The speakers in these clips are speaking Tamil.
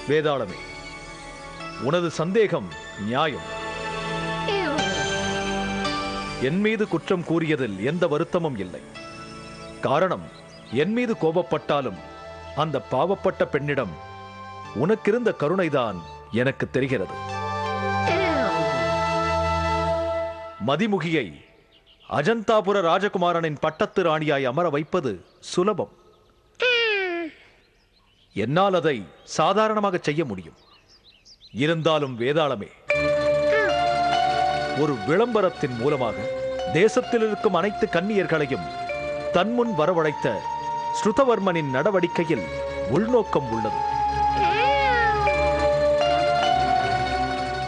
வேதாளமே, உனது சந்தேகம் நியாயம். என் மீது குற்றம் கூறியதில் எந்த வருத்தமும் இல்லை. காரணம், என் மீது கோபப்பட்டாலும் அந்த பாவப்பட்ட பெண்ணிடம் உனக்கிருந்த கருணைதான் எனக்கு தெரிகிறது. மதிமுகியை அஜந்தாபுர ராஜகுமாரனின் பட்டத்து ராணியாய் அமர வைப்பது சுலபம். என்னால் அதை சாதாரணமாக செய்ய முடியும். இருந்தாலும் வேதாளமே, ஒரு விளம்பரத்தின் மூலமாக தேசத்தில் இருக்கும் அனைத்து கன்னியர்களையும் தன்முன் வரவழைத்த ஸ்ருதவர்மனின் நடவடிக்கையில் உள்நோக்கம் உள்ளது.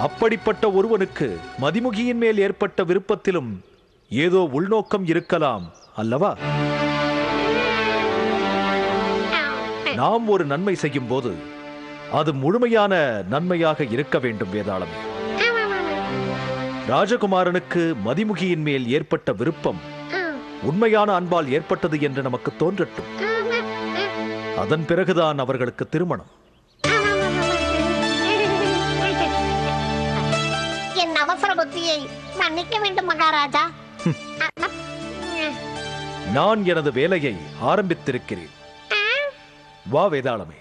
அப்படிப்பட்ட ஒருவனுக்கு மதிமுகியின் மேல் ஏற்பட்ட விருப்பத்திலும் ஏதோ உள்நோக்கம் இருக்கலாம் அல்லவா? நாம் ஒரு நன்மை செய்யும் போது அது முழுமையான நன்மையாக இருக்க வேண்டும் வேதாளமே. ராஜகுமாரனுக்கு மதிமுகியின் மேல் ஏற்பட்ட விருப்பம் உண்மையான அன்பால் ஏற்பட்டது என்று நமக்கு தோன்றட்டும். அதன் பிறகுதான் அவர்களுக்கு திருமணம். என் அவசர புத்தியை மன்னிக்க வேண்டும் மகாராஜா. நான் எனது வேலையை ஆரம்பித்திருக்கிறேன். வா வேதாளமே.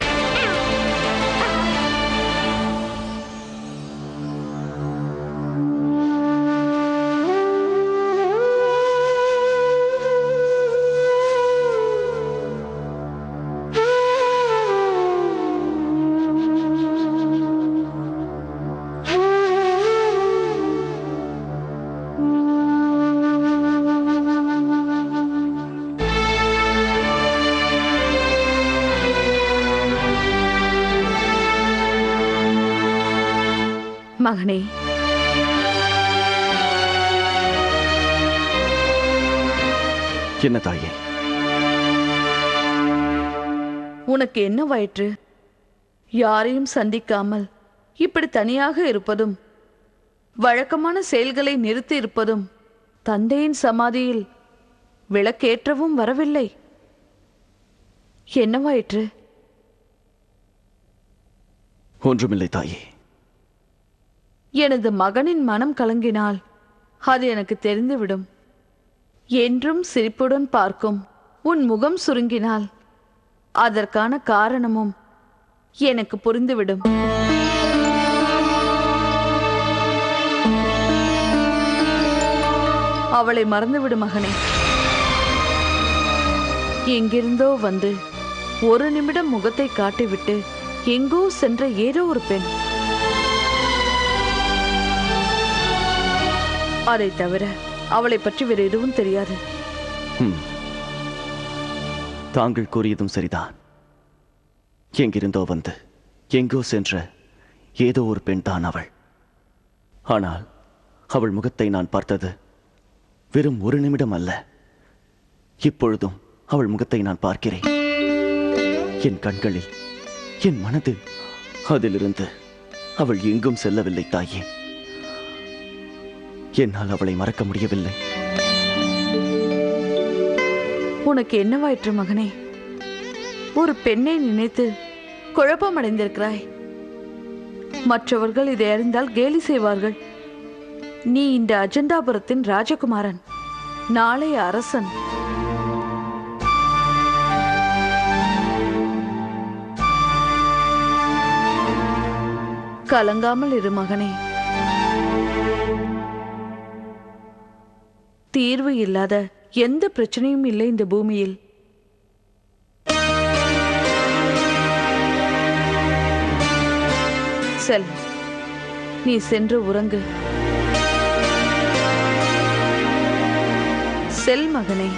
மகனே, என்ன தாயே? உனக்கு என்ன வயிற்று? யாரையும் சந்திக்காமல் இப்படி தனியாக இருப்பதும், வழக்கமான செயல்களை நிறுத்தி இருப்பதும், தந்தையின் சமாதியில் விளக்கேற்றவும் வரவில்லை. என்ன வயிற்று? ஒன்றுமில்லை தாயே. எனது மகனின் மனம் கலங்கினால் அது எனக்கு தெரிந்துவிடும். என்றும் சிரிப்புடன் பார்க்கும் உன் முகம் சுருங்கினால் அதற்கான காரணமும் எனக்கு புரிந்துவிடும். அவளை மறந்துவிடு மகனே. எங்கிருந்தோ வந்து ஒரு நிமிடம் முகத்தை காட்டிவிட்டு எங்கோ சென்ற ஏதோ ஒரு பெண். அதை தவிர அவளை பற்றி வேறு எதுவும் தெரியாது. தாங்கள் கூறியதும் சரிதான். எங்கிருந்தோ வந்து எங்கோ சென்ற ஏதோ ஒரு பெண் தான் அவள். ஆனால் அவள் முகத்தை நான் பார்த்தது வெறும் ஒரு நிமிடம் அல்ல. இப்பொழுதும் அவள் முகத்தை நான் பார்க்கிறேன். என் கண்களில், என் மனதில். அதிலிருந்து அவள் எங்கும் செல்லவில்லை தாயே. என்னால் அவளை மறக்க முடியவில்லை. உனக்கு என்னவாயிற்று மகனே? ஒரு பெண்ணை நினைத்து குழப்பமடைந்திருக்கிறாய். மற்றவர்கள் இதை அறிந்தால் கேலி செய்வார்கள். நீ இந்த அஜந்தாபுரத்தின் ராஜகுமாரன், நாளைய அரசன். கலங்காமல் இரு மகனே. தீர்வு இல்லாத எந்த பிரச்சனையும் இல்லை இந்த பூமியில். செல், நீ சென்று உறங்கு. செல் மகனே.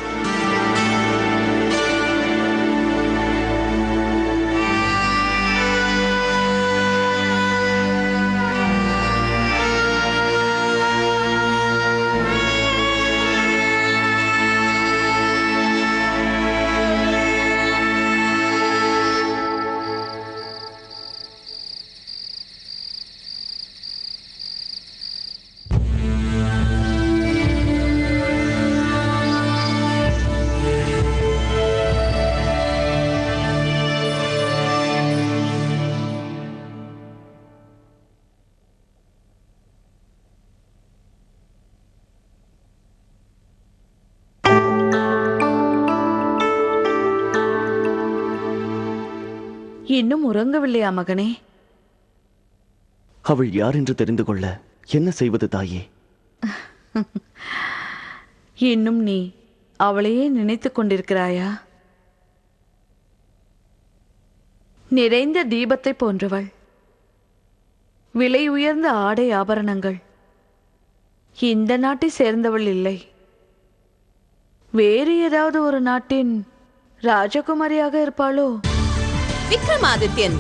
இன்னும் உறங்கவில்லையா மகனே? அவள் யார் என்று தெரிந்து கொள்ள என்ன செய்வது தாயே? இன்னும் நீ அவளையே நினைத்துக் கொண்டிருக்கிறாயா? நிறைந்த தீபத்தை போன்றவள், விலை உயர்ந்த ஆடை ஆபரணங்கள். இந்த நாட்டை சேர்ந்தவள் இல்லை, வேறு ஏதாவது ஒரு நாட்டின் ராஜகுமாரியாக இருப்பாளோ? விக்ரமாதித்யன்